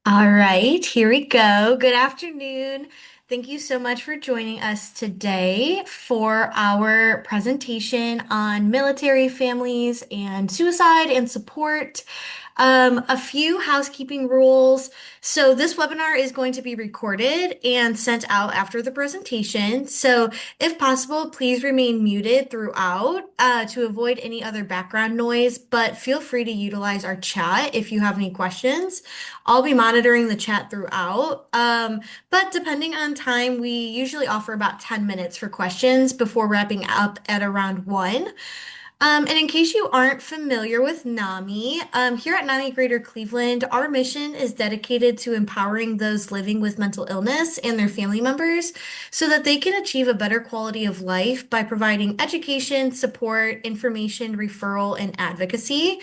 All right, here we go. Good afternoon. Thank you so much for joining us today for our presentation on military families and suicide and support. A few housekeeping rules. So this webinar is going to be recorded and sent out after the presentation. So if possible, please remain muted throughout to avoid any other background noise, but feel free to utilize our chat if you have any questions. I'll be monitoring the chat throughout. But depending on time, we usually offer about 10 minutes for questions before wrapping up at around 1. And in case you aren't familiar with NAMI, here at NAMI Greater Cleveland, our mission is dedicated to empowering those living with mental illness and their family members so that they can achieve a better quality of life by providing education, support, information, referral, and advocacy.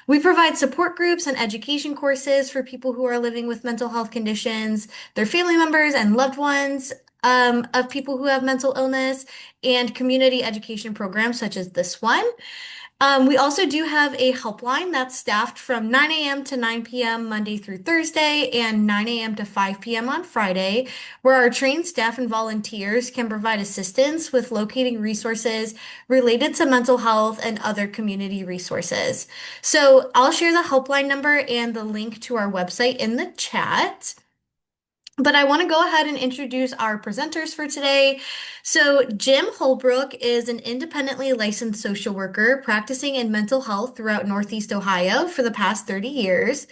We provide support groups and education courses for people who are living with mental health conditions, their family members and loved ones of people who have mental illness, and community education programs such as this one. We also do have a helpline that's staffed from 9 a.m. to 9 p.m. Monday through Thursday and 9 a.m. to 5 p.m. on Friday, where our trained staff and volunteers can provide assistance with locating resources related to mental health and other community resources. So I'll share the helpline number and the link to our website in the chat. But I want to go ahead and introduce our presenters for today. So, Jim Holbrook is an independently licensed social worker practicing in mental health throughout Northeast Ohio for the past 30 years.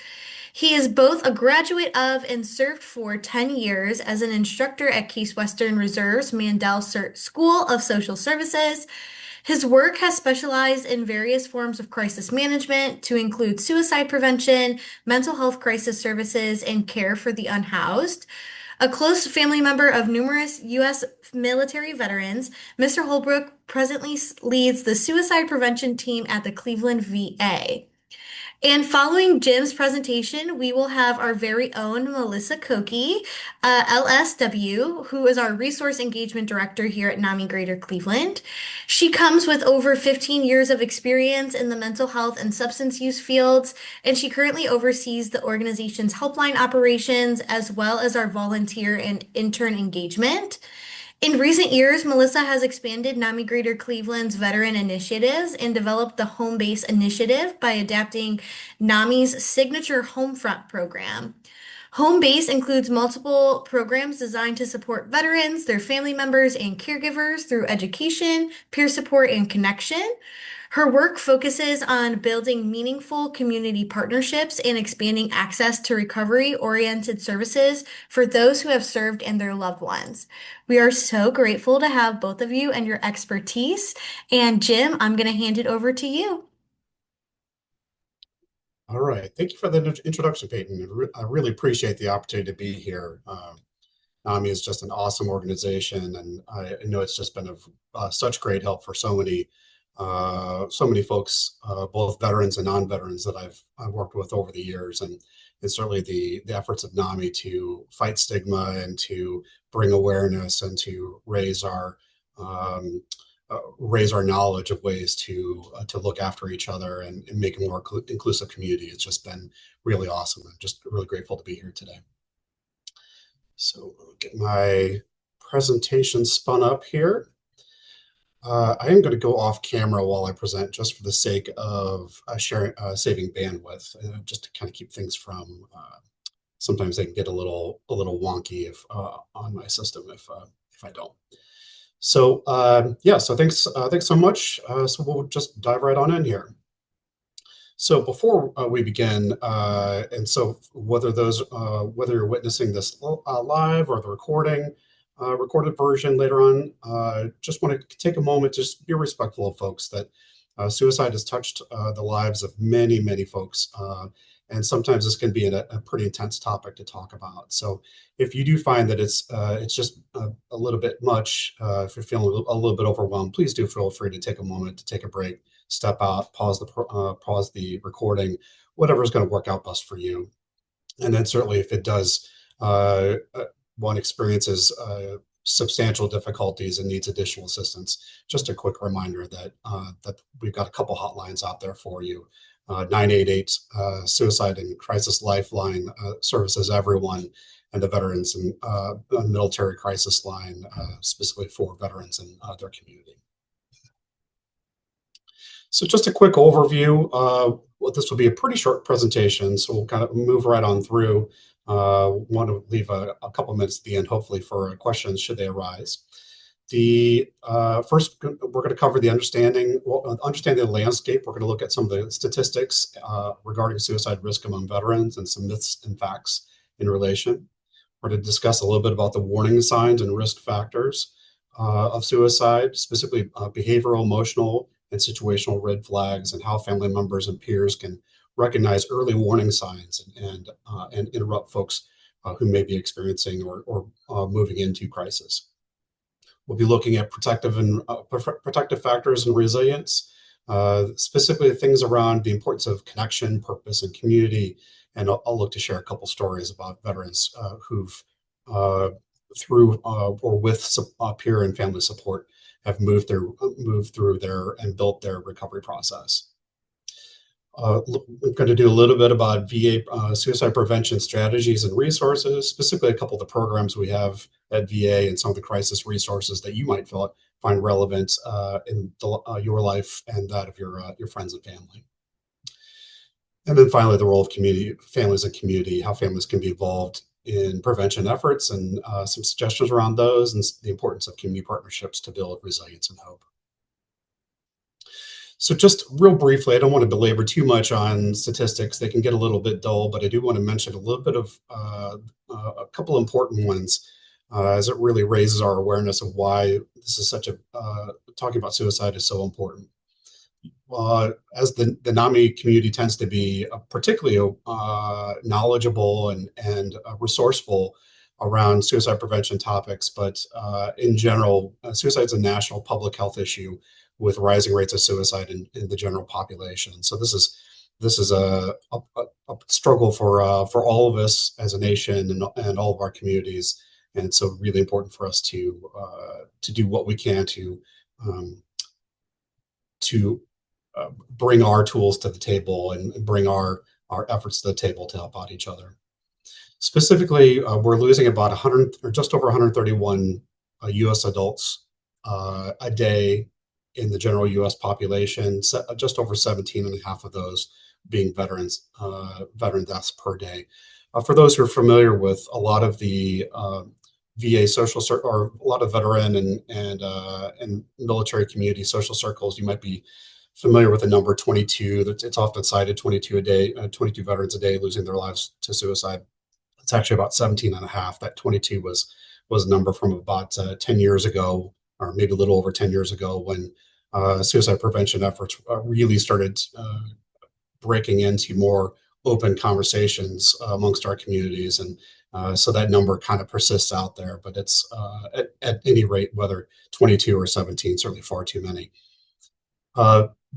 He is both a graduate of and served for 10 years as an instructor at Case Western Reserve's Mandel School of Social Services. His work has specialized in various forms of crisis management to include suicide prevention, mental health crisis services, and care for the unhoused. A close family member of numerous U.S. military veterans, Mr. Holbrook presently leads the suicide prevention team at the Cleveland VA. And following Jim's presentation, we will have our very own Melissa Koki, LSW, who is our Resource Engagement Director here at NAMI Greater Cleveland. She comes with over 15 years of experience in the mental health and substance use fields, and she currently oversees the organization's helpline operations as well as our volunteer and intern engagement. In recent years, Melissa has expanded NAMI Greater Cleveland's veteran initiatives and developed the Home Base Initiative by adapting NAMI's signature Homefront program. Home Base includes multiple programs designed to support veterans, their family members, and caregivers through education, peer support, and connection. Her work focuses on building meaningful community partnerships and expanding access to recovery-oriented services for those who have served and their loved ones. We are so grateful to have both of you and your expertise. And Jim, I'm going to hand it over to you. All right. Thank you for the introduction, Peyton. I really appreciate the opportunity to be here. NAMI is just an awesome organization, and I know it's just been of such great help for so many folks, both veterans and non-veterans that I've worked with over the years, and certainly the efforts of NAMI to fight stigma and to bring awareness and to um, raise our knowledge of ways to look after each other and make a more inclusive community. It's just been really awesome. I'm just really grateful to be here today. So I'll get my presentation spun up here. I am going to go off camera while I present just for the sake of saving bandwidth, just to kind of keep things from, sometimes they can get a little wonky if on my system if I don't. So yeah, so thanks so much. So we'll just dive right on in here. So before we begin, and so whether you're witnessing this live or the recorded version later on, just want to take a moment to just be respectful of folks that suicide has touched the lives of many folks. And sometimes this can be a pretty intense topic to talk about. So if you do find that it's just a little bit much, if you're feeling a little bit overwhelmed, please do feel free to take a moment to take a break, step out, pause the recording, whatever is going to work out best for you. And then certainly if it does, one experiences substantial difficulties and needs additional assistance, just a quick reminder that that we've got a couple hotlines out there for you 988 Suicide and Crisis Lifeline services everyone, and the Veterans and Military Crisis Line, specifically for veterans in their community. So just a quick overview. Well, this will be a pretty short presentation, so we'll kind of move right on through. Want to leave a couple minutes at the end, hopefully, for questions should they arise. The first, we're going to cover the understanding the landscape. We're going to look at some of the statistics regarding suicide risk among veterans and some myths and facts in relation. We're going to discuss a little bit about the warning signs and risk factors of suicide, specifically behavioral, emotional, and situational red flags, and how family members and peers can recognize early warning signs and interrupt folks who may be experiencing or moving into crisis. We'll be looking at protective factors and resilience, specifically things around the importance of connection, purpose, and community. And I'll look to share a couple stories about veterans who've through or with peer and family support have moved through their and built their recovery process. We're going to do a little bit about VA suicide prevention strategies and resources, specifically a couple of the programs we have at VA and some of the crisis resources that you might find relevant in your life and that of your friends and family. And then finally, the role of community, families and community, how families can be involved in prevention efforts, and some suggestions around those, and the importance of community partnerships to build resilience and hope. So just real briefly, I don't want to belabor too much on statistics. They can get a little bit dull, but I do want to mention a little bit of a couple important ones as it really raises our awareness of why this is such a, talking about suicide is so important. As the NAMI community tends to be particularly knowledgeable and resourceful around suicide prevention topics, but in general, suicide is a national public health issue with rising rates of suicide in the general population. So this is a struggle for all of us as a nation and all of our communities, and it's so really important for us to do what we can to bring our tools to the table and bring our efforts to the table to help out each other. Specifically, we're losing about 100 or just over 131 U.S. adults a day in the general U.S. population, just over 17 and a half of those being veterans, veteran deaths per day. For those who are familiar with a lot of the VA social or a lot of veteran and military community social circles, you might be familiar with the number 22. It's often cited, 22 a day, 22 veterans a day losing their lives to suicide. It's actually about 17 and a half. That 22 was a number from about 10 years ago, or maybe a little over 10 years ago, when suicide prevention efforts really started breaking into more open conversations amongst our communities. And so that number kind of persists out there, but it's at any rate, whether 22 or 17, certainly far too many.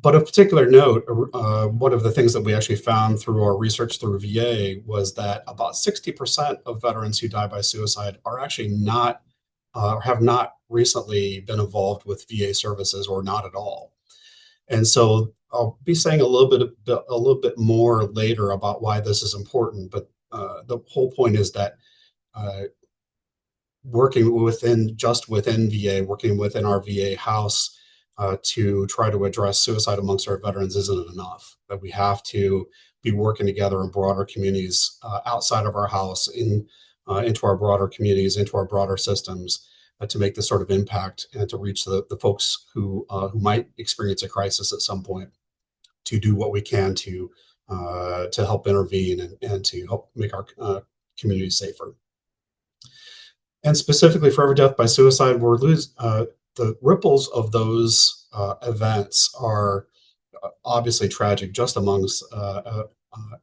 But of particular note, one of the things that we actually found through our research through VA was that about 60% of veterans who die by suicide are actually not, have not recently been involved with VA services or not at all. And so I'll be saying a little bit more later about why this is important. But the whole point is that working within VA, working within our VA house, to try to address suicide amongst our veterans isn't enough. That we have to be working together in broader communities outside of our house, into our broader communities, into our broader systems, to make this sort of impact and to reach the folks who might experience a crisis at some point, to do what we can to help intervene and to help make our communities safer. And specifically for every death by suicide, we're the ripples of those events are obviously tragic, just amongst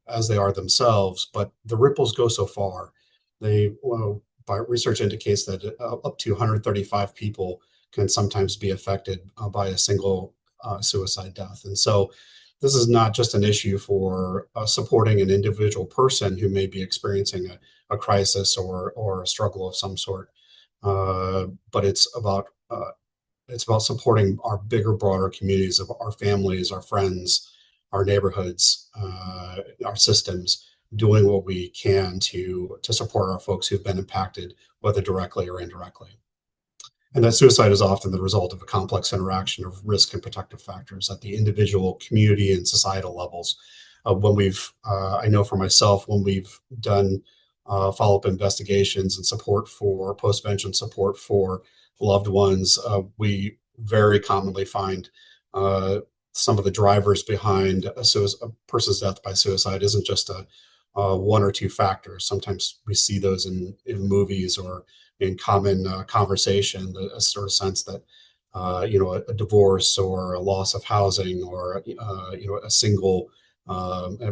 as they are themselves, but the ripples go so far. By research indicates that up to 135 people can sometimes be affected by a single suicide death. And so this is not just an issue for supporting an individual person who may be experiencing a crisis or a struggle of some sort, but it's about supporting our bigger, broader communities of our families, our friends, our neighborhoods, our systems, doing what we can to support our folks who've been impacted, whether directly or indirectly. And that suicide is often the result of a complex interaction of risk and protective factors at the individual, community, and societal levels. I know for myself, when we've done follow-up investigations and support for post-vention support for loved ones, we very commonly find some of the drivers behind a person's death by suicide isn't just one or two factors. Sometimes we see those in movies or in common conversation, a sort of sense that a divorce or a loss of housing or a single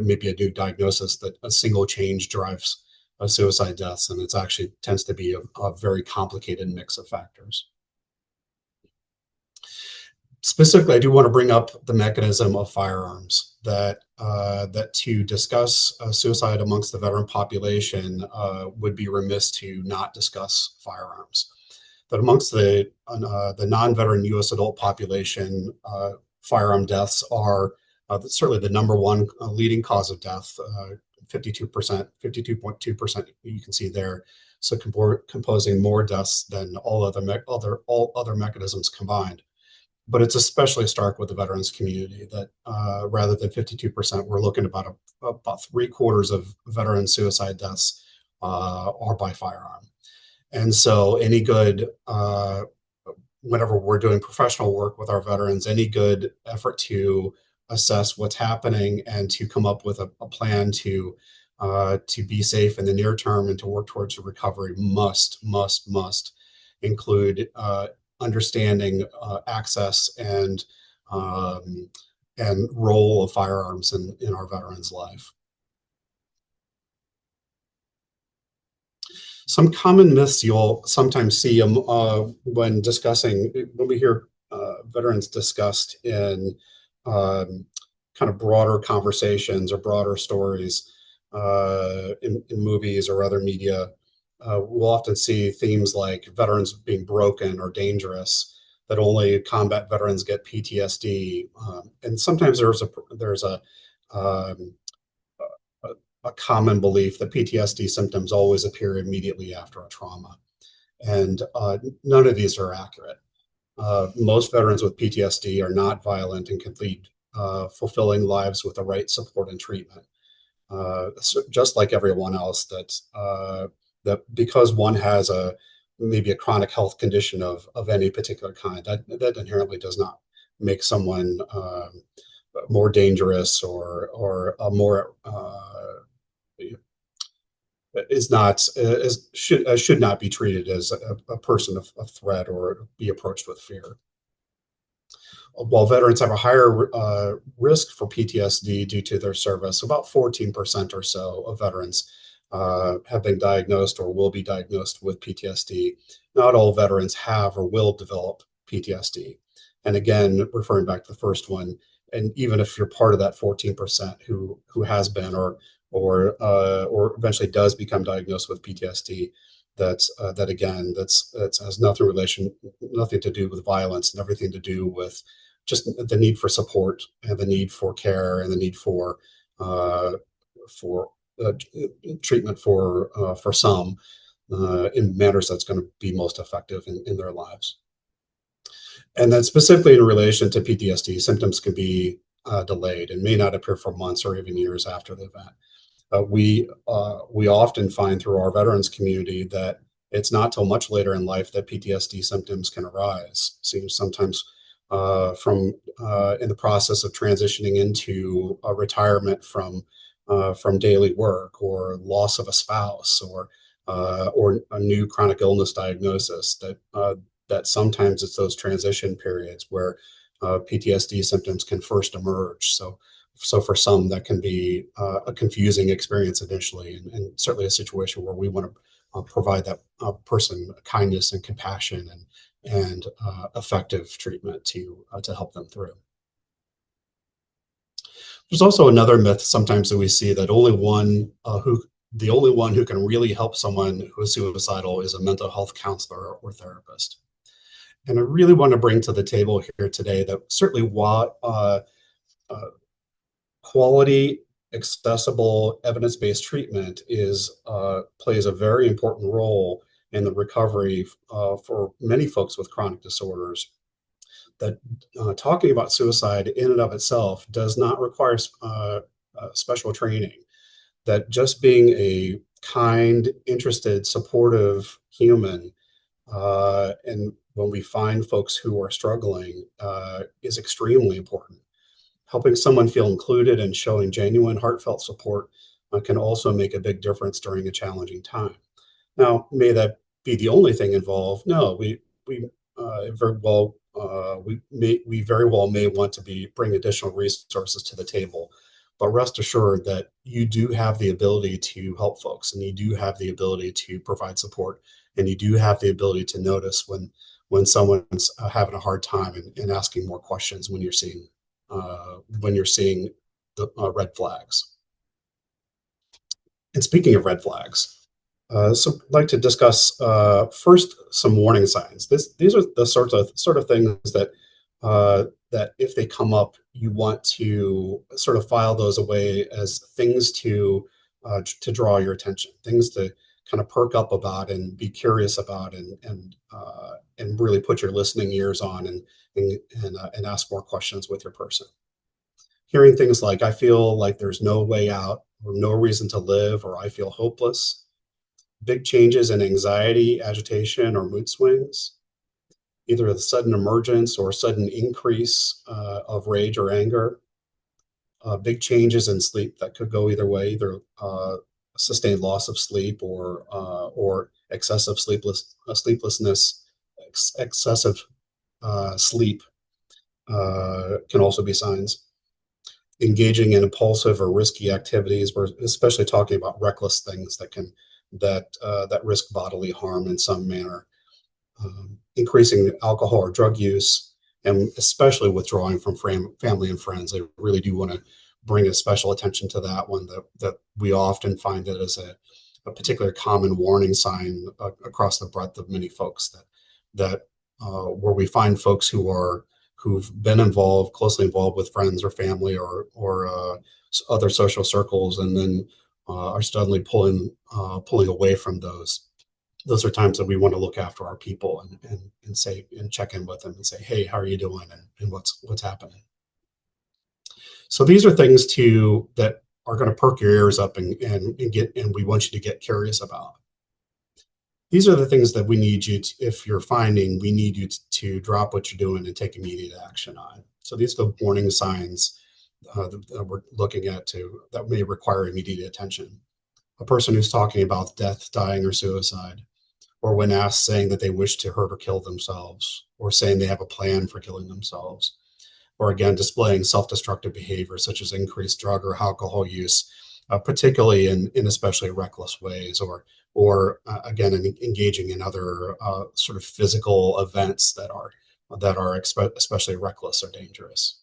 maybe a new diagnosis, that a single change drives suicide deaths, and it's actually tends to be a very complicated mix of factors. Specifically, I do want to bring up the mechanism of firearms that to discuss suicide amongst the veteran population would be remiss to not discuss firearms. That amongst the non-veteran U.S. adult population, firearm deaths are certainly the number one leading cause of death. 52%, 52.2%. You can see there. So composing more deaths than all other mechanisms combined. But it's especially stark with the veterans community that rather than 52%, we're looking at about 3/4 of veteran suicide deaths are by firearm. And so any good, whenever we're doing professional work with our veterans, any good effort to assess what's happening and to come up with a plan to be safe in the near term and to work towards a recovery must include understanding access and role of firearms in our veterans' life. Some common myths you'll sometimes see when we hear veterans discussed in kind of broader conversations or broader stories in movies or other media. We'll often see themes like veterans being broken or dangerous, that only combat veterans get PTSD. And sometimes there's um, a common belief that PTSD symptoms always appear immediately after a trauma. And none of these are accurate. Most veterans with PTSD are not violent and can lead fulfilling lives with the right support and treatment. So just like everyone else, that because one has maybe a chronic health condition of any particular kind, that inherently does not make someone more dangerous or more is not is should not be treated as a person of threat or be approached with fear. While veterans have a higher risk for PTSD due to their service, about 14% or so of veterans have been diagnosed or will be diagnosed with PTSD. Not all veterans have or will develop PTSD. And again, referring back to the first one, and even if you're part of that 14% who has been or eventually does become diagnosed with PTSD, that again, that has nothing to do with violence and everything to do with just the need for support and the need for care and the need for uh, uh, treatment for some in manners that's going to be most effective in their lives. And then specifically in relation to PTSD, symptoms can be delayed and may not appear for months or even years after the event. We often find through our veterans community that it's not till much later in life that PTSD symptoms can arise. So sometimes from in the process of transitioning into a retirement from daily work or loss of a spouse or a new chronic illness diagnosis, that sometimes it's those transition periods where PTSD symptoms can first emerge. So for some, that can be a confusing experience initially, and certainly a situation where we want to provide that person kindness and compassion and effective treatment to help them through. There's also another myth sometimes that we see that the only one who can really help someone who is suicidal is a mental health counselor or therapist. And I really want to bring to the table here today that certainly while quality, accessible, evidence-based treatment is plays a very important role in the recovery for many folks with chronic disorders. That talking about suicide in and of itself does not require special training. That just being a kind, interested, supportive human, and when we find folks who are struggling, is extremely important. Helping someone feel included and showing genuine, heartfelt support can also make a big difference during a challenging time. Now, may that be the only thing involved? No, we very well we very well may want to bring additional resources to the table, but rest assured that you do have the ability to help folks, and you do have the ability to provide support, and you do have the ability to notice when someone's having a hard time, and asking more questions when you're seeing the red flags. And speaking of red flags, so I'd like to discuss first some warning signs. These are the sort of things that if they come up, you want to sort of file those away as things to draw your attention, things to kind of perk up about and be curious about, and really put your listening ears on, and ask more questions with your person. Hearing things like "I feel like there's no way out," or "no reason to live," or "I feel hopeless." Big changes in anxiety, agitation, or mood swings, either a sudden emergence or sudden increase of rage or anger. Big changes in sleep that could go either way, either sustained loss of sleep, or excessive sleeplessness. Excessive sleep can also be signs. Engaging in impulsive or risky activities. We're especially talking about reckless things that risk bodily harm in some manner. Increasing alcohol or drug use, and especially withdrawing from family and friends. I really do want to bring a special attention to that one, that we often find it as a particular common warning sign across the breadth of many folks, that where we find folks who've been closely involved with friends or family, or other social circles, and then are suddenly pulling away from those. Those are times that we want to look after our people, and check in with them and say, "Hey, how are you doing? And what's happening?" So these are things that are going to perk your ears up, and we want you to get curious about. These are the things that we need you to, if you're finding, we need you to drop what you're doing and take immediate action on. So these are the warning signs that we're looking at that may require immediate attention. A person who's talking about death, dying, or suicide, or when asked, saying that they wish to hurt or kill themselves, or saying they have a plan for killing themselves, or again, displaying self-destructive behavior such as increased drug or alcohol use, particularly in especially reckless ways, or again, engaging in other sort of physical events that are especially reckless or dangerous.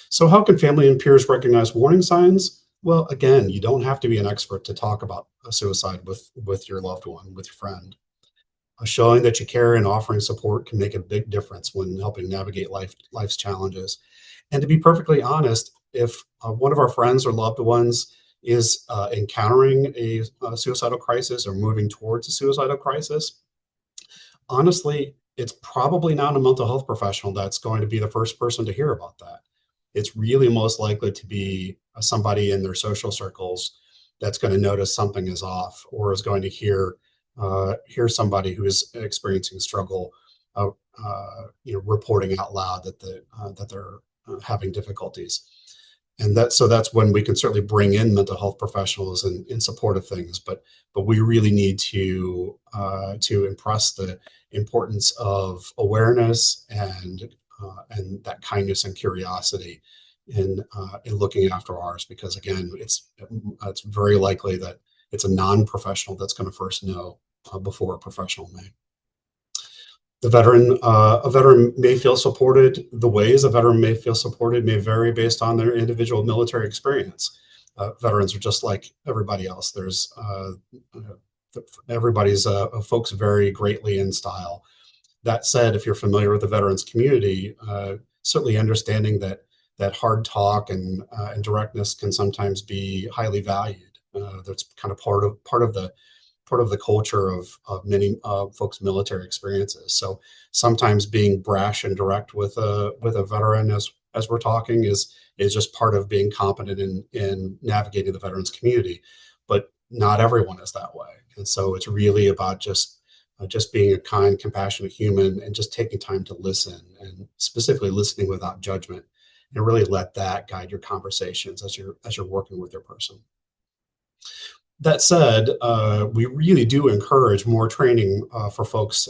So how can family and peers recognize warning signs? Well, again, you don't have to be an expert to talk about a suicide with your loved one, with your friend. Showing that you care and offering support can make a big difference when helping navigate life's challenges. And to be perfectly honest, if one of our friends or loved ones is encountering a suicidal crisis or moving towards a suicidal crisis, honestly, it's probably not a mental health professional that's going to be the first person to hear about that. It's really most likely to be somebody in their social circles that's going to notice something is off, or is going to hear somebody who is experiencing struggle, reporting out loud that they're having difficulties. And that's when we can certainly bring in mental health professionals in support of things, but we really need to impress the importance of awareness, and that kindness and curiosity in looking after ours, because again, it's very likely that it's a non-professional that's going to first know before a professional may. A veteran may feel supported. The ways a veteran may feel supported may vary based on their individual military experience. Veterans are just like everybody else. Everybody's folks vary greatly in style. That said, if you're familiar with the veterans community, certainly understanding that hard talk and directness can sometimes be highly valued. That's kind of part of the culture of many folks' military experiences. So sometimes being brash and direct with a veteran as we're talking is just part of being competent in navigating the veterans community. But not everyone is that way, and so it's really about just being a kind, compassionate human and just taking time to listen, and specifically listening without judgment, and really let that guide your conversations as you're working with your person. That said, we really do encourage more training for folks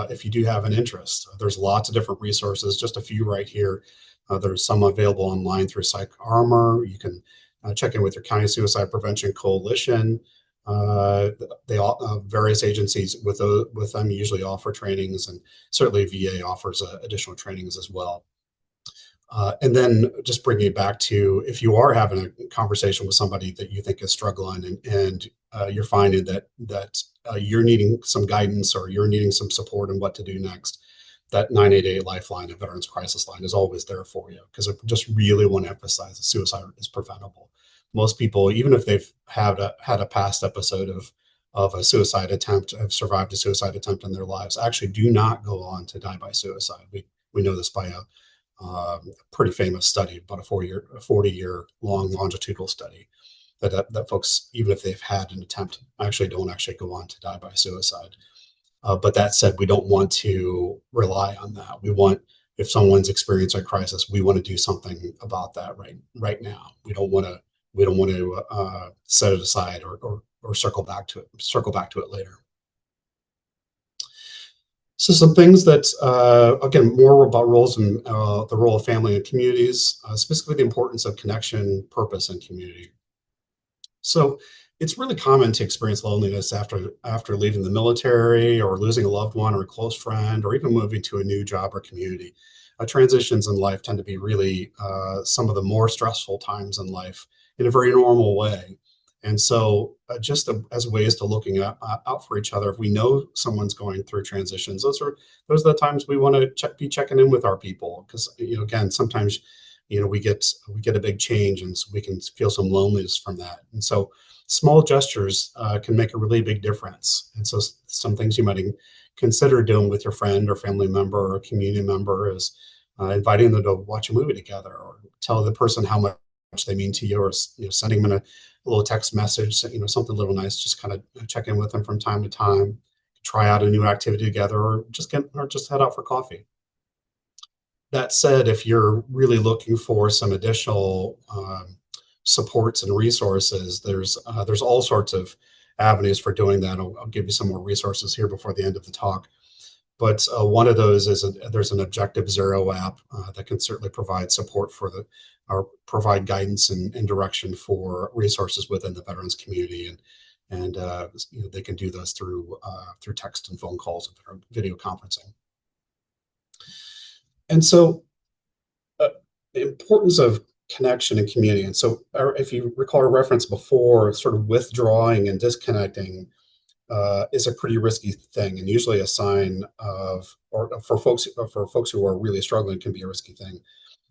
if you do have an interest. There's lots of different resources, just a few right here. There's some available online through Psych Armor. You can check in with your County Suicide Prevention Coalition. They all various agencies with them usually offer trainings, and certainly VA offers additional trainings as well. And then just bringing it back to if you are having a conversation with somebody that you think is struggling and you're finding that you're needing some guidance or you're needing some support on what to do next, that 988 Lifeline, a Veterans Crisis Line, is always there for you, because I just really want to emphasize that suicide is preventable. Most people, even if they've had a past episode of a suicide attempt, have survived a suicide attempt in their lives, actually do not go on to die by suicide. We know this by a pretty famous study, about a 40-year long longitudinal study, that folks, even if they've had an attempt, actually don't actually go on to die by suicide. But that said, we don't want to rely on that. We want, if someone's experiencing a crisis, we want to do something about that right now. We don't want to set it aside or circle back to it later. So some things that, again, more about roles and the role of family and communities, specifically the importance of connection, purpose, and community. So it's really common to experience loneliness after leaving the military or losing a loved one or a close friend or even moving to a new job or community. Transitions in life tend to be really some of the more stressful times in life in a very normal way. And so, as ways to looking out for each other, if we know someone's going through transitions, those are the times we want to be checking in with our people, because again, sometimes we get a big change, and so we can feel some loneliness from that. And so, small gestures can make a really big difference. And so, some things you might consider doing with your friend or family member or community member is inviting them to watch a movie together, or tell the person how much they mean to you, or sending them a little text message, something a little nice, just kind of check in with them from time to time, try out a new activity together, or just head out for coffee. That said, if you're really looking for some additional supports and resources, there's all sorts of avenues for doing that. I'll give you some more resources here before the end of the talk. But one of those is there's an Objective Zero app that can certainly provide support or provide guidance and direction for resources within the veterans community, and they can do those through text and phone calls and video conferencing. And so, the importance of connection and community. And so, if you recall a reference before, sort of withdrawing and disconnecting is a pretty risky thing, and usually a sign of, or for folks who are really struggling, can be a risky thing.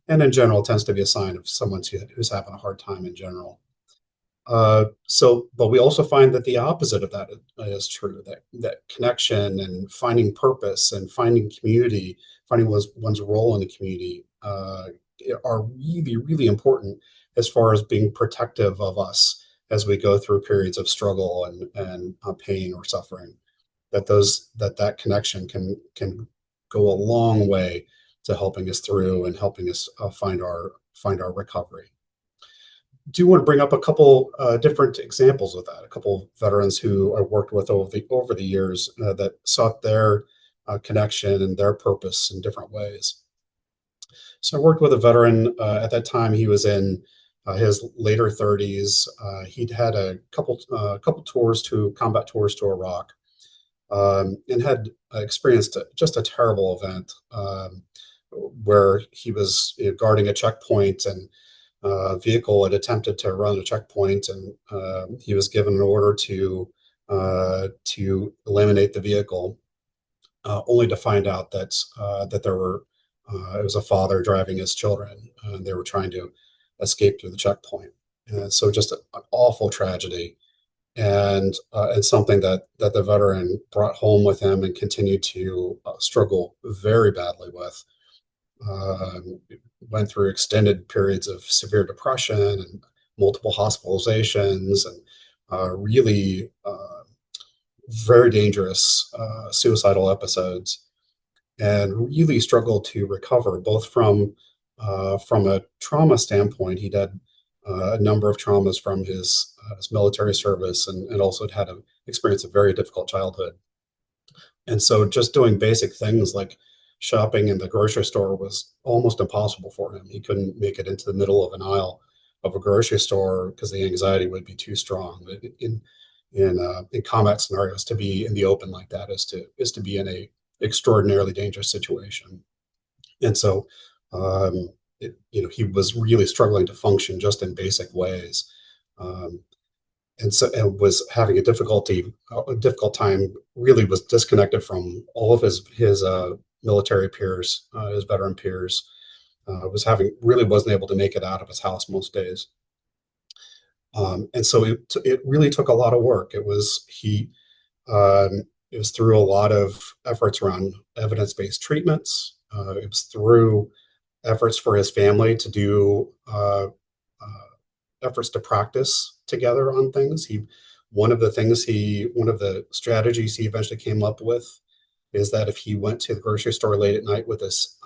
And in general, it tends to be a sign of someone who's having a hard time in general. But we also find that the opposite of that is true. That connection and finding purpose and finding community, finding one's role in the community, are really, really important as far as being protective of us as we go through periods of struggle and pain or suffering. That connection can go a long way to helping us through and helping us find our recovery. Do want to bring up a couple different examples of that. A couple veterans who I worked with over the years that sought their connection and their purpose in different ways. So I worked with a veteran at that time. He was in his later 30s. He'd had a couple combat tours to Iraq, and had experienced just a terrible event where he was guarding a checkpoint, and vehicle had attempted to run a checkpoint, and he was given an order to eliminate the vehicle, only to find out that there were It was a father driving his children, and they were trying to escape through the checkpoint. And so just an awful tragedy, and something that the veteran brought home with him and continued to struggle very badly with. Um, Went through extended periods of severe depression and multiple hospitalizations and really very dangerous suicidal episodes, and really struggled to recover both from a trauma standpoint. He'd had a number of traumas from his military service, and also had a experience a very difficult childhood. And so just doing basic things like shopping in the grocery store was almost impossible for him. He couldn't make it into the middle of an aisle of a grocery store because the anxiety would be too strong. In combat scenarios, to be in the open like that is to be in a extraordinarily dangerous situation. And so, he was really struggling to function just in basic ways. Um, and was having a difficult time. Really was disconnected from all of his military peers, his veteran peers. Was having really wasn't able to make it out of his house most days. And so it really took a lot of work. It was through a lot of efforts around evidence-based treatments. It was through efforts for his family to do efforts to practice together on things. One of the strategies he eventually came up with is that if he went to the grocery store late at night with his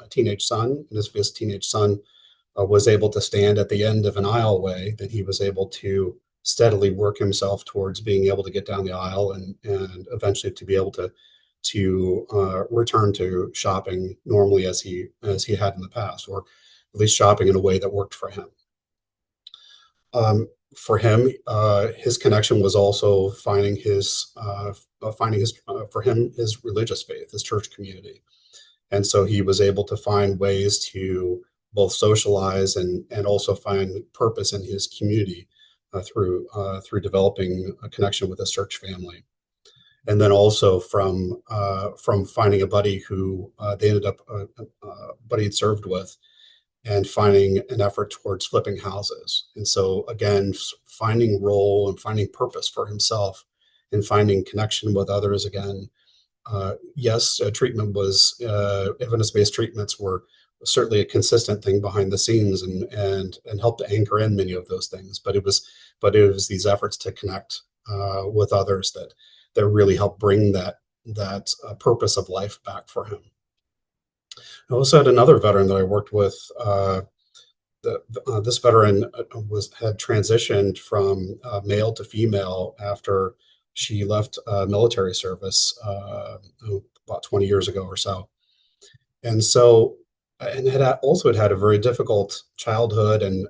teenage son, and his teenage son was able to stand at the end of an aisleway, then he was able to steadily work himself towards being able to get down the aisle, and eventually to be able to return to shopping normally as he had in the past, or at least shopping in a way that worked for him. For him, his connection was also finding for him his religious faith, his church community, and so he was able to find ways to both socialize and also find purpose in his community through developing a connection with his church family, and then also from finding a buddy who they ended up buddy had served with, and finding an effort towards flipping houses. And so again, finding role and finding purpose for himself, and finding connection with others again. Yes, treatment was evidence-based treatments were certainly a consistent thing behind the scenes, and helped to anchor in many of those things. But it was these efforts to connect with others that really helped bring that purpose of life back for him. I also had another veteran that I worked with. This veteran had transitioned from male to female after she left military service about 20 years ago or so, and so and had a very difficult childhood, and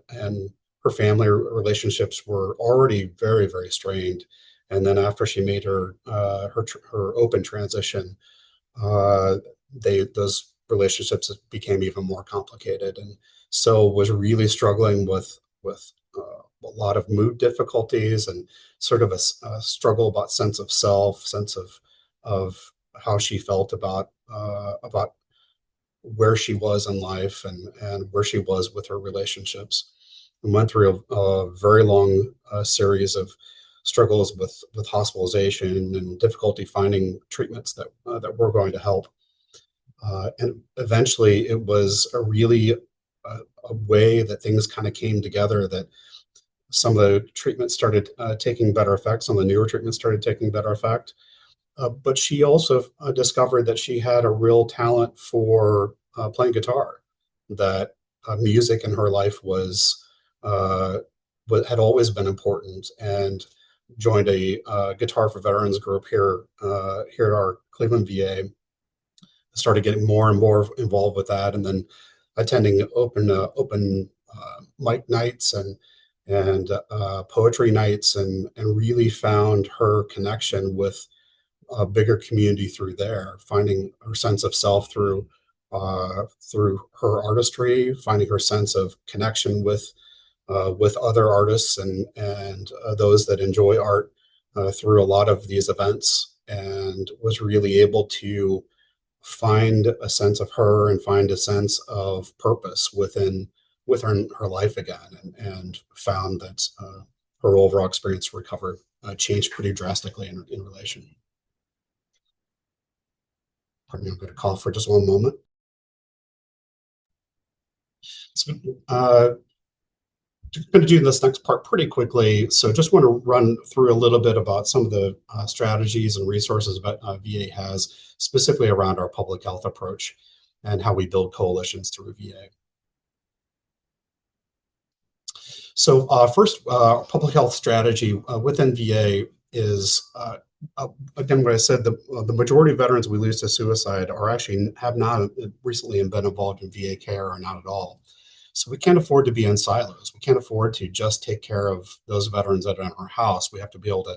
her family relationships were already very, very strained. And then after she made her open transition, uh, those relationships became even more complicated, and so was really struggling with a lot of mood difficulties, and sort of a struggle about sense of self, sense of how she felt about where she was in life, and where she was with her relationships, and went through a very long series of struggles with hospitalization and difficulty finding treatments that were going to help. And eventually, it was a way that things kind of came together, that some of the treatments started taking better effect, some of the newer treatments started taking better effect. But she also discovered that she had a real talent for playing guitar, that music in her life uh, had always been important, and joined a Guitar for Veterans group here at our Cleveland VA. Started getting more and more involved with that, and then attending open mic nights and poetry nights, and really found her connection with a bigger community through there, finding her sense of self through her artistry, finding her sense of connection with other artists, and those that enjoy art through a lot of these events, and was really able to find a sense of her and find a sense of purpose within her life again, and found that her overall experience recovered changed pretty drastically in relation. Pardon me, I'm going to call for just one moment. So, going to do this next part pretty quickly. So just want to run through a little bit about some of the strategies and resources that VA has specifically around our public health approach and how we build coalitions through VA. So first, public health strategy within VA is, again, what I said, the majority of veterans we lose to suicide are actually have not recently been involved in VA care or not at all. So we can't afford to be in silos. We can't afford to just take care of those veterans that are in our house. We have to be able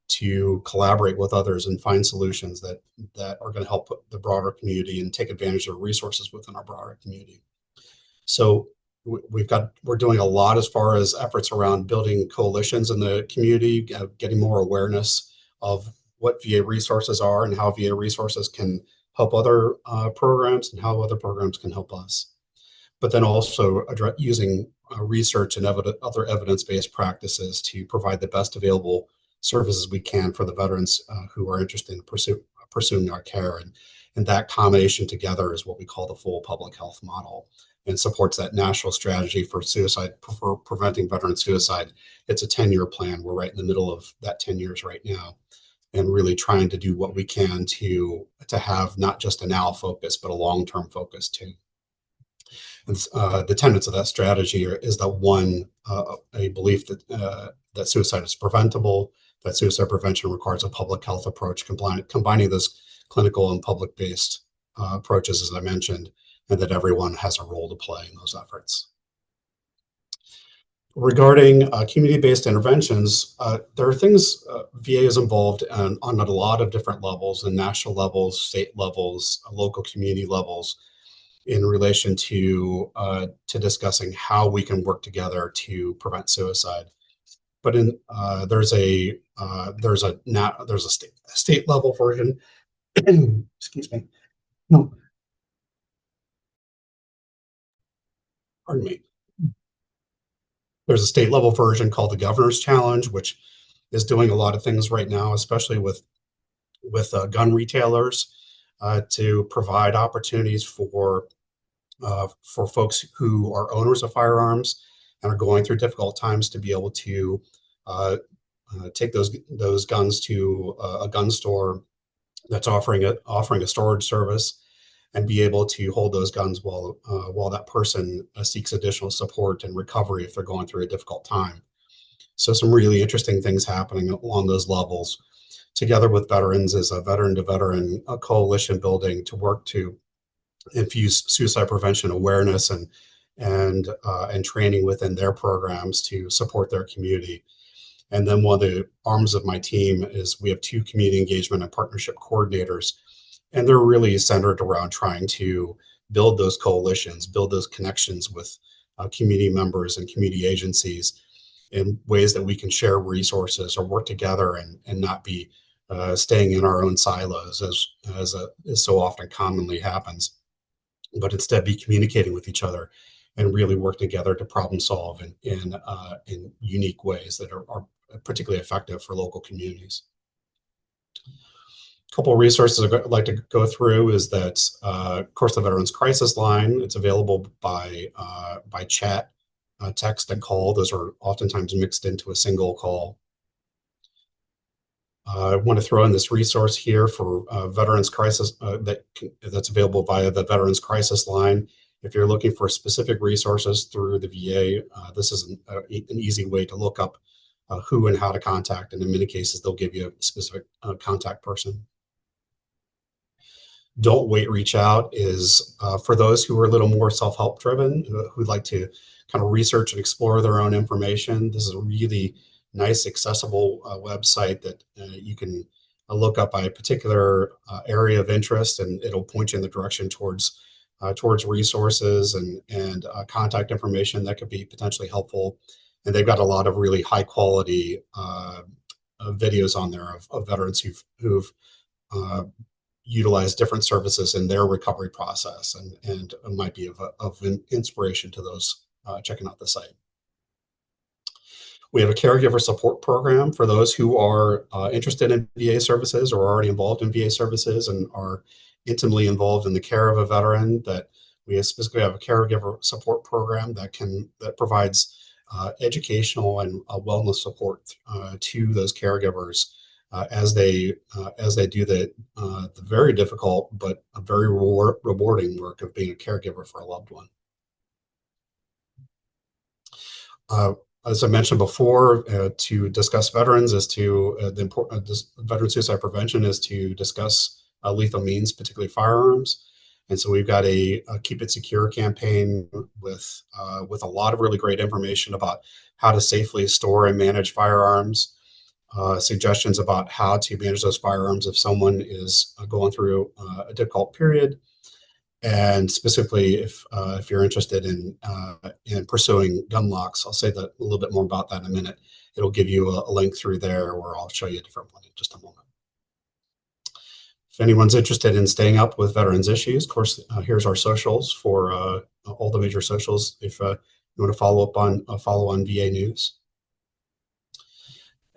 to collaborate with others and find solutions that are going to help the broader community and take advantage of resources within our broader community. So we're doing a lot as far as efforts around building coalitions in the community, getting more awareness of what VA resources are and how VA resources can help other programs and how other programs can help us. But then also using research and other evidence-based practices to provide the best available services we can for the veterans who are interested in pursuing our care. And that combination together is what we call the full public health model, and supports that national strategy for suicide, for preventing veteran suicide. It's a 10-year plan. We're right in the middle of that 10 years right now, and really trying to do what we can to have not just a now focus, but a long-term focus too. And the tenets of that strategy is that one, a belief that suicide is preventable, that suicide prevention requires a public health approach, combining those clinical and public-based approaches, as I mentioned, and that everyone has a role to play in those efforts. Regarding community-based interventions, there are things VA is involved on a lot of different levels, and national levels, state levels, local community levels, in relation to discussing how we can work together to prevent suicide. But there's a state level version. Excuse me. No, pardon me. There's a state level version called the Governor's Challenge, which is doing a lot of things right now, especially with gun retailers, to provide opportunities for folks who are owners of firearms and are going through difficult times to be able to take those guns to a gun store that's offering a storage service, and be able to hold those guns while that person seeks additional support and recovery if they're going through a difficult time. So some really interesting things happening along those levels. Together with veterans is a veteran to veteran coalition building to work to infuse suicide prevention awareness and training within their programs to support their community. And then one of the arms of my team is we have 2 community engagement and partnership coordinators, and they're really centered around trying to build those coalitions, build those connections with community members and community agencies in ways that we can share resources or work together and not be staying in our own silos as so often commonly happens, but instead be communicating with each other and really work together to problem solve in unique ways that are particularly effective for local communities. A couple of resources I'd like to go through is that, of course, the Veterans Crisis Line. It's available by chat, text, and call. Those are oftentimes mixed into a single call. I want to throw in this resource here for Veterans Crisis that's available via the Veterans Crisis Line. If you're looking for specific resources through the VA, this is an easy way to look up who and how to contact, and in many cases, they'll give you a specific contact person. Don't Wait, Reach Out is for those who are a little more self-help driven, who'd like to kind of research and explore their own information. This is a really nice, accessible website that you can look up by a particular area of interest, and it'll point you in the direction towards resources and contact information that could be potentially helpful. And they've got a lot of really high quality videos on there of veterans who've utilize different services in their recovery process, and it might be of an inspiration to those checking out the site. We have a caregiver support program for those who are interested in VA services or already involved in VA services and are intimately involved in the care of a veteran. That we specifically have a caregiver support program that provides educational and wellness support to those caregivers as they do the very difficult but a very rewarding work of being a caregiver for a loved one. Uh, as I mentioned before, to discuss veterans is to the important veteran suicide prevention is to discuss lethal means, particularly firearms. And so we've got a Keep It Secure campaign with a lot of really great information about how to safely store and manage firearms, suggestions about how to manage those firearms if someone is going through a difficult period, and specifically, if you're interested in pursuing gun locks, I'll say that a little bit more about that in a minute. It'll give you a link through there where I'll show you a different one in just a moment. If anyone's interested in staying up with veterans issues, of course, here's our socials for all the major socials. If you want to follow on VA news.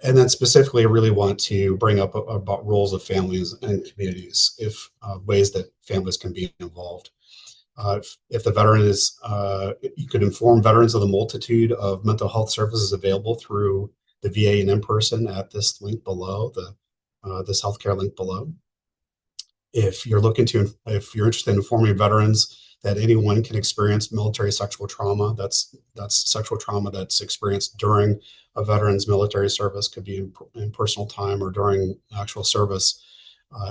And then specifically, I really want to bring up about roles of families and communities, if ways that families can be involved. If the veteran is, you could inform veterans of the multitude of mental health services available through the VA and in person at this link below, this healthcare link below. If you're interested in informing veterans that anyone can experience military sexual trauma, that's sexual trauma that's experienced during a veteran's military service, could be in personal time or during actual service.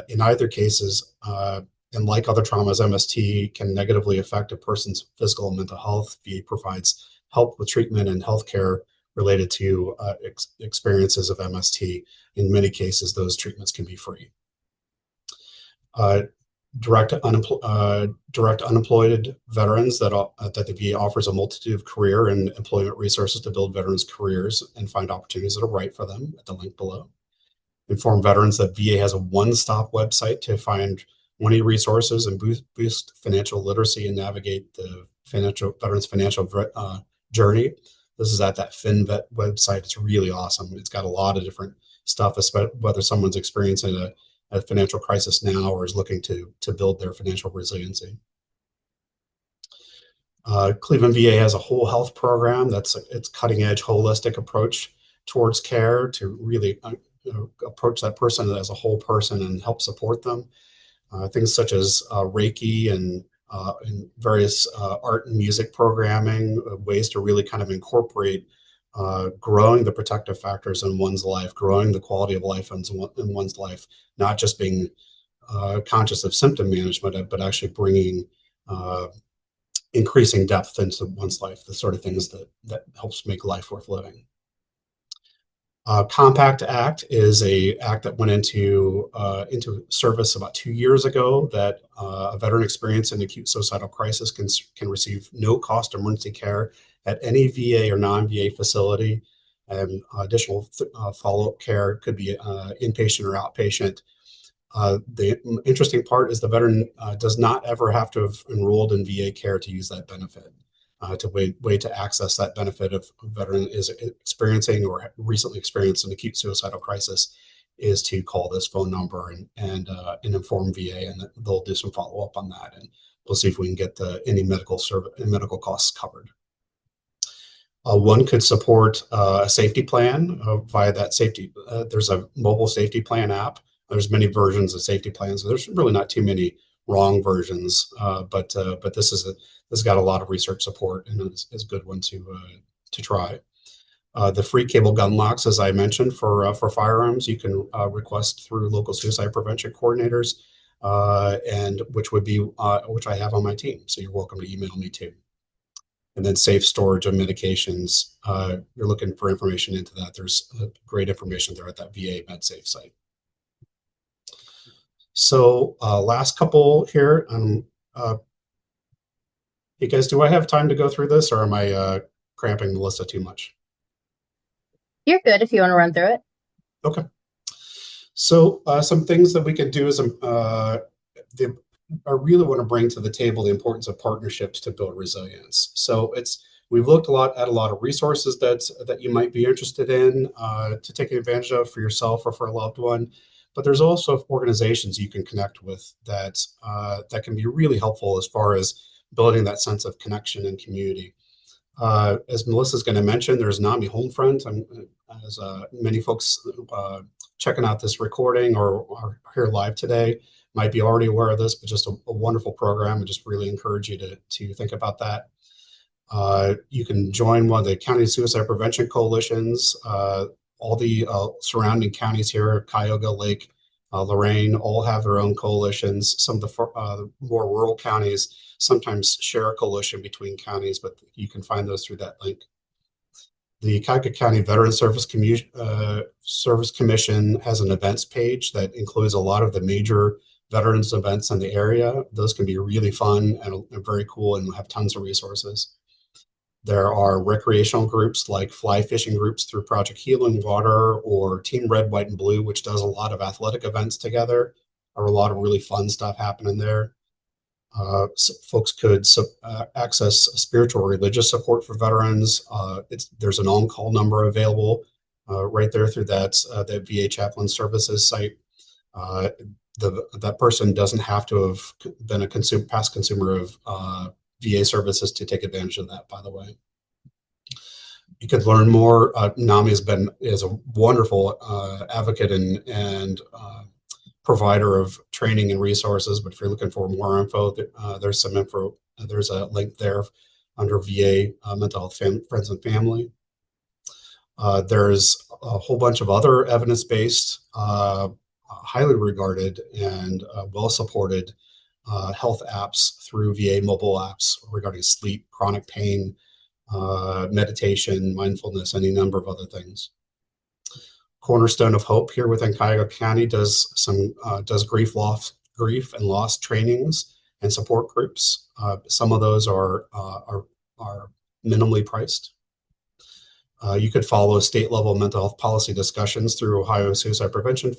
In either cases, and like other traumas, MST can negatively affect a person's physical and mental health. VA provides help with treatment and healthcare related to experiences of MST. In many cases, those treatments can be free. Direct unemployed veterans that the VA offers a multitude of career and employment resources to build veterans' careers and find opportunities that are right for them at the link below. Inform veterans that VA has a one-stop website to find money resources and boost financial literacy and navigate the veterans' financial journey. This is at that FinVet website. It's really awesome. It's got a lot of different stuff, especially whether someone's experiencing a financial crisis now or is looking to build their financial resiliency. Cleveland VA has a whole health program it's cutting edge holistic approach towards care to really approach that person as a whole person and help support them. Things such as Reiki and various art and music programming, ways to really kind of incorporate growing the protective factors in one's life, growing the quality of life in one's life, not just being conscious of symptom management, but actually bringing increasing depth into one's life, the sort of things that helps make life worth living. Compact Act is a act that went into service about 2 years ago that a veteran experiencing an acute suicidal crisis can receive no cost emergency care at any VA or non-VA facility, and additional follow-up care could be inpatient or outpatient. The interesting part is the veteran does not ever have to have enrolled in VA care to use that benefit. To way to access that benefit if a veteran is experiencing or recently experienced an acute suicidal crisis is to call this phone number and inform VA, and they'll do some follow up on that, and we'll see if we can get any medical costs covered. One could support a safety plan via that safety. There's a mobile safety plan app. There's many versions of safety plans. So there's really not too many wrong versions, but this has got a lot of research support and is a good one to try. The free cable gun locks, as I mentioned, for firearms, you can request through local suicide prevention coordinators, and which I have on my team. So you're welcome to email me too. And then safe storage of medications. You're looking for information into that. There's great information there at that VA MedSafe site. So last couple here. Hey guys, do I have time to go through this, or am I cramping Melissa too much? You're good if you want to run through it. Okay. So some things that we could do is I really want to bring to the table the importance of partnerships to build resilience. So we've looked at a lot of resources that you might be interested in to take advantage of for yourself or for a loved one. But there's also organizations you can connect with that can be really helpful as far as building that sense of connection and community. As Melissa's going to mention, there's NAMI Homefront. As many folks checking out this recording or are here live today might be already aware of this, but just a wonderful program. I just really encourage you to think about that. You can join one of the county suicide prevention coalitions. All the surrounding counties here, Cuyahoga, Lake, Lorraine, all have their own coalitions. Some of the more rural counties sometimes share a coalition between counties, but you can find those through that link. The Cuyahoga County Veteran Service Commission has an events page that includes a lot of the major veterans events in the area. Those can be really fun and very cool and have tons of resources. There are recreational groups like fly fishing groups through Project Healing Water or Team Red, White, and Blue, which does a lot of athletic events together, or a lot of really fun stuff happening there. Folks could access spiritual or religious support for veterans. There's an on-call number available right there through that VA Chaplain Services site. That person doesn't have to have been a past consumer of VA services to take advantage of that, by the way. You could learn more. NAMI is a wonderful advocate and provider of training and resources, but if you're looking for more info, there's some info. There's a link there under VA Mental Health Friends and Family. There's a whole bunch of other evidence-based, highly regarded and well-supported health apps through VA mobile apps regarding sleep, chronic pain, meditation, mindfulness, any number of other things. Cornerstone of Hope here within Cuyahoga County does grief and loss trainings and support groups. Some of those are minimally priced. You could follow state level mental health policy discussions through Ohio Suicide Prevention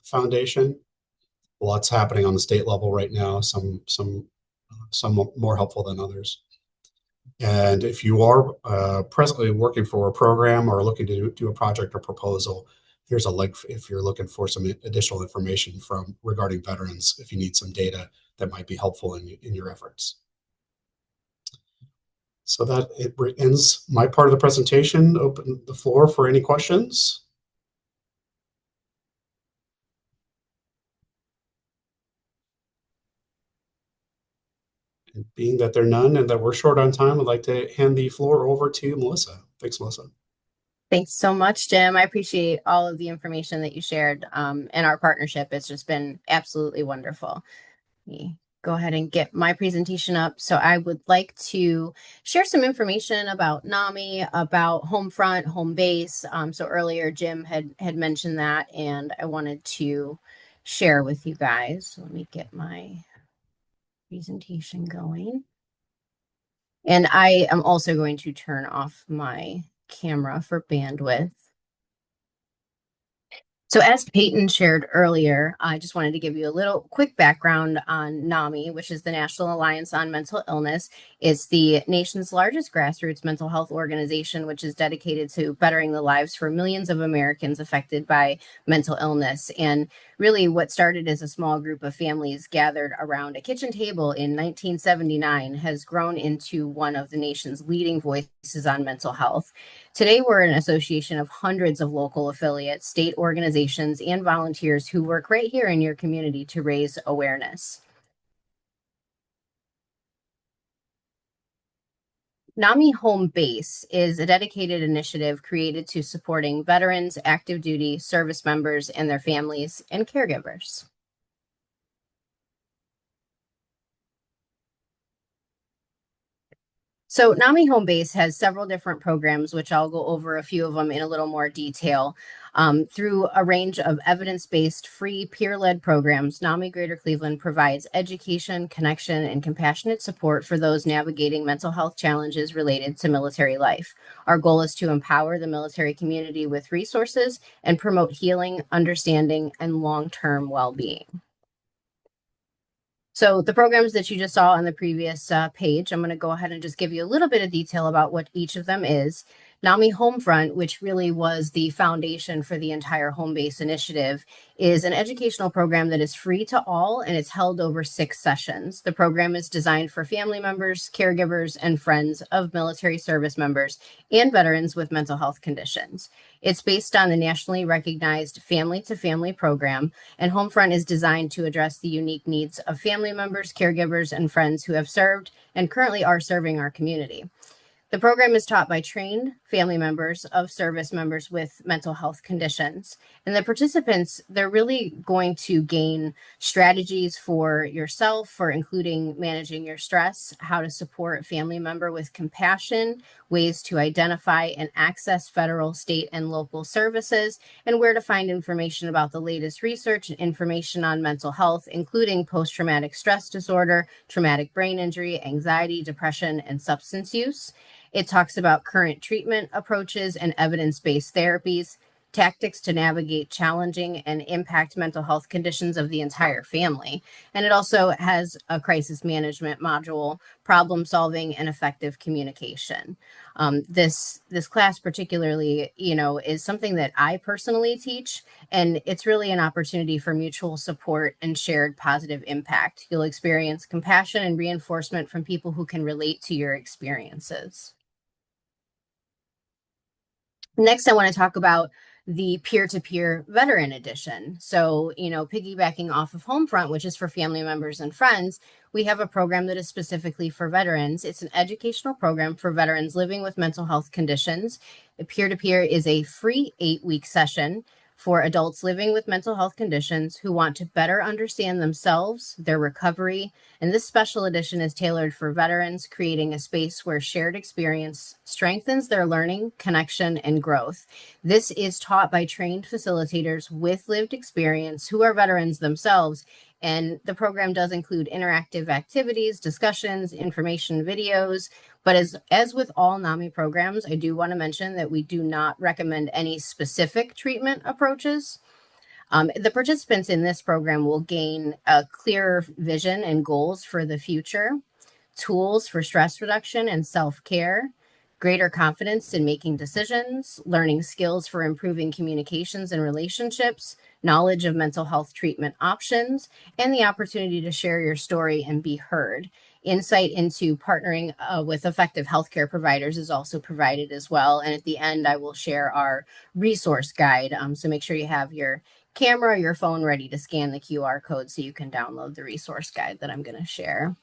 Foundation. Lots happening on the state level right now. Some more helpful than others. And if you are presently working for a program or looking to do a project or proposal, here's a link if you're looking for some additional information regarding veterans, if you need some data that might be helpful in your efforts. So that it ends my part of the presentation. Open the floor for any questions. And being that there are none and that we're short on time, I'd like to hand the floor over to Melissa. Thanks, Melissa. Thanks so much, Jim. I appreciate all of the information that you shared, and our partnership has just been absolutely wonderful. Let me go ahead and get my presentation up. So I would like to share some information about NAMI, about Homefront, home base. So earlier Jim had mentioned that, and I wanted to share with you guys. Let me get my presentation going. And I am also going to turn off my camera for bandwidth. So as Peyton shared earlier, I just wanted to give you a little quick background on NAMI, which is the National Alliance on Mental Illness. It's the nation's largest grassroots mental health organization, which is dedicated to bettering the lives for millions of Americans affected by mental illness. And really what started as a small group of families gathered around a kitchen table in 1979 has grown into one of the nation's leading voices on mental health. Today, we're an association of hundreds of local affiliates, state organizations, and volunteers who work right here in your community to raise awareness. NAMI Home Base is a dedicated initiative created to supporting veterans, active duty, service members, and their families and caregivers. So NAMI Home Base has several different programs, which I'll go over a few of them in a little more detail. Through a range of evidence-based, free, peer-led programs, NAMI Greater Cleveland provides education, connection, and compassionate support for those navigating mental health challenges related to military life. Our goal is to empower the military community with resources and promote healing, understanding, and long-term well-being. So the programs that you just saw on the previous page, I'm going to go ahead and just give you a little bit of detail about what each of them is. NAMI Homefront, which really was the foundation for the entire home base initiative, is an educational program that is free to all and it's held over 6 sessions. The program is designed for family members, caregivers, and friends of military service members and veterans with mental health conditions. It's based on the nationally recognized Family to Family program, and Homefront is designed to address the unique needs of family members, caregivers, and friends who have served and currently are serving our community. The program is taught by trained family members of service members with mental health conditions. And the participants, they're really going to gain strategies for yourself, for including managing your stress, how to support a family member with compassion, ways to identify and access federal, state, and local services, and where to find information about the latest research and information on mental health, including post-traumatic stress disorder, traumatic brain injury, anxiety, depression, and substance use. It talks about current treatment approaches and evidence-based therapies, tactics to navigate challenging and impact mental health conditions of the entire family. And it also has a crisis management module, problem solving, and effective communication. This class particularly, is something that I personally teach, and it's really an opportunity for mutual support and shared positive impact. You'll experience compassion and reinforcement from people who can relate to your experiences. Next, I want to talk about the peer-to-peer veteran edition. So, piggybacking off of Homefront, which is for family members and friends, we have a program that is specifically for veterans. It's an educational program for veterans living with mental health conditions. The peer-to-peer is a free 8-week session for adults living with mental health conditions who want to better understand themselves, their recovery, and this special edition is tailored for veterans, creating a space where shared experience strengthens their learning, connection, and growth. This is taught by trained facilitators with lived experience who are veterans themselves. And the program does include interactive activities, discussions, information videos. But as with all NAMI programs, I do want to mention that we do not recommend any specific treatment approaches. The participants in this program will gain a clearer vision and goals for the future, tools for stress reduction and self-care, greater confidence in making decisions, learning skills for improving communications and relationships, knowledge of mental health treatment options, and the opportunity to share your story and be heard. Insight into partnering with effective healthcare providers is also provided as well. And at the end, I will share our resource guide. So make sure you have your camera or your phone ready to scan the QR code so you can download the resource guide that I'm going to share.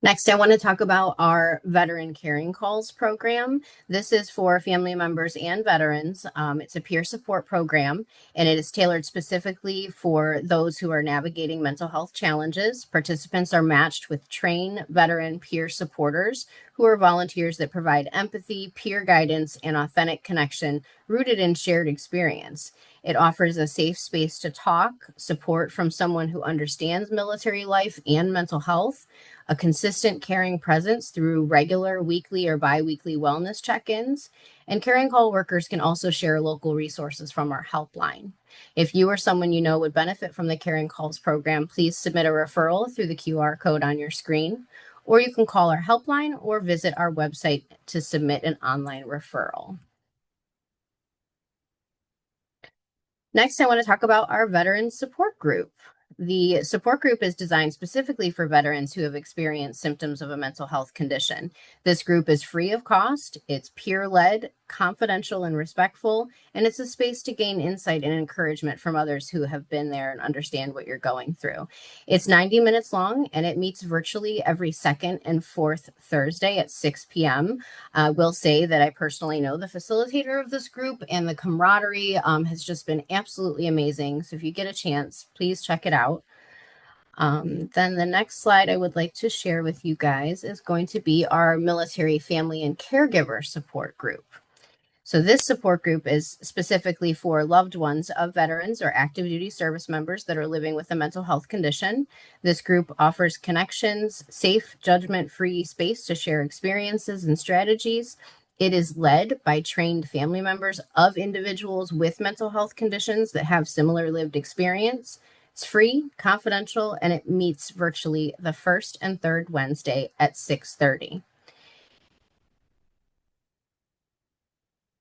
Next, I want to talk about our Veteran Caring Calls program. This is for family members and veterans. It's a peer support program, and it is tailored specifically for those who are navigating mental health challenges. Participants are matched with trained veteran peer supporters who are volunteers that provide empathy, peer guidance, and authentic connection rooted in shared experience. It offers a safe space to talk, support from someone who understands military life and mental health, a consistent caring presence through regular weekly or bi-weekly wellness check-ins, and caring call workers can also share local resources from our helpline. If you or someone you know would benefit from the Caring Calls program, please submit a referral through the QR code on your screen, or you can call our helpline or visit our website to submit an online referral. Next, I want to talk about our veteran support group. The support group is designed specifically for veterans who have experienced symptoms of a mental health condition. This group is free of cost, it's peer-led, confidential, and respectful, and it's a space to gain insight and encouragement from others who have been there and understand what you're going through. It's 90 minutes long, and it meets virtually every second and fourth Thursday at 6 p.m. I will say that I personally know the facilitator of this group, and the camaraderie has just been absolutely amazing. So if you get a chance, please check it out. Then the next slide I would like to share with you guys is going to be our military family and caregiver support group. So this support group is specifically for loved ones of veterans or active duty service members that are living with a mental health condition. This group offers connections, safe, judgment-free space to share experiences and strategies. It is led by trained family members of individuals with mental health conditions that have similar lived experience. It's free, confidential, and it meets virtually the first and third Wednesday at 6:30.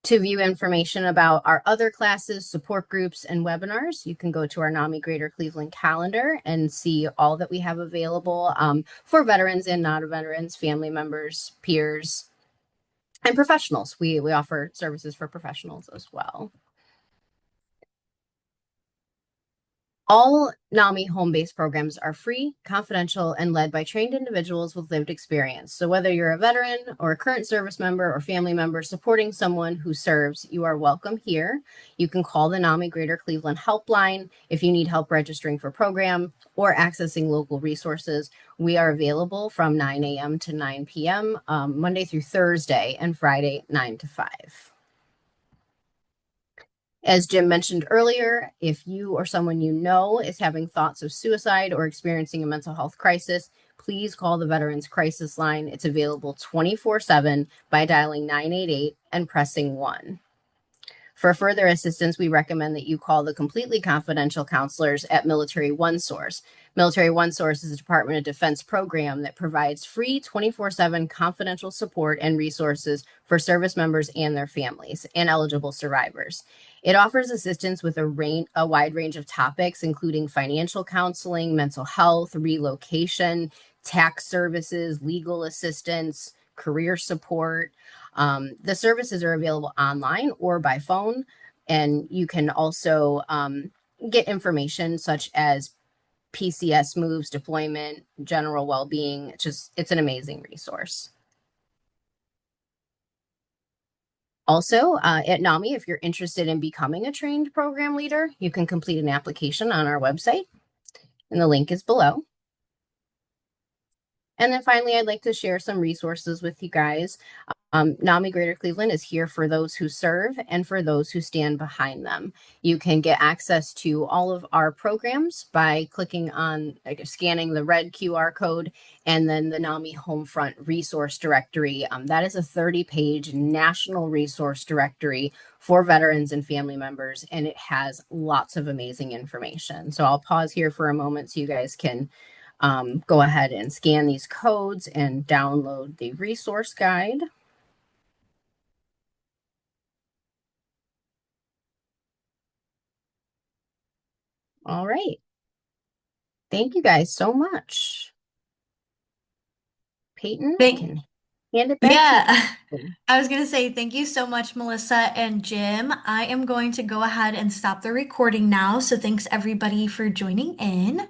To view information about our other classes, support groups, and webinars, you can go to our NAMI Greater Cleveland calendar and see all that we have available for veterans and non-veterans, family members, peers, and professionals. We offer services for professionals as well. All NAMI home-based programs are free, confidential, and led by trained individuals with lived experience. So whether you're a veteran or a current service member or family member supporting someone who serves, you are welcome here. You can call the NAMI Greater Cleveland helpline if you need help registering for program or accessing local resources. We are available from 9 a.m. to 9 p.m. Monday through Thursday, and Friday 9 to 5. As Jim mentioned earlier, if you or someone you know is having thoughts of suicide or experiencing a mental health crisis, please call the Veterans Crisis Line. It's available 24/7 by dialing 988 and pressing 1. For further assistance, we recommend that you call the completely confidential counselors at Military OneSource. Military OneSource is a Department of Defense program that provides free 24/7 confidential support and resources for service members and their families and eligible survivors. It offers assistance with a wide range of topics, including financial counseling, mental health, relocation, tax services, legal assistance, career support. The services are available online or by phone, and you can also get information such as PCS moves, deployment, general well-being. It's an amazing resource. Also, at NAMI, if you're interested in becoming a trained program leader, you can complete an application on our website, and the link is below. And then finally, I'd like to share some resources with you guys. NAMI Greater Cleveland is here for those who serve and for those who stand behind them. You can get access to all of our programs by clicking on, scanning the red QR code and then the NAMI Homefront Resource Directory. That is a 30-page national resource directory for veterans and family members, and it has lots of amazing information. So I'll pause here for a moment so you guys can go ahead and scan these codes and download the resource guide. All right. Thank you guys so much. Peyton, I Thank can hand it back to Yeah, you. I was going to say thank you so much, Melissa and Jim. I am going to go ahead and stop the recording now. So thanks everybody for joining in.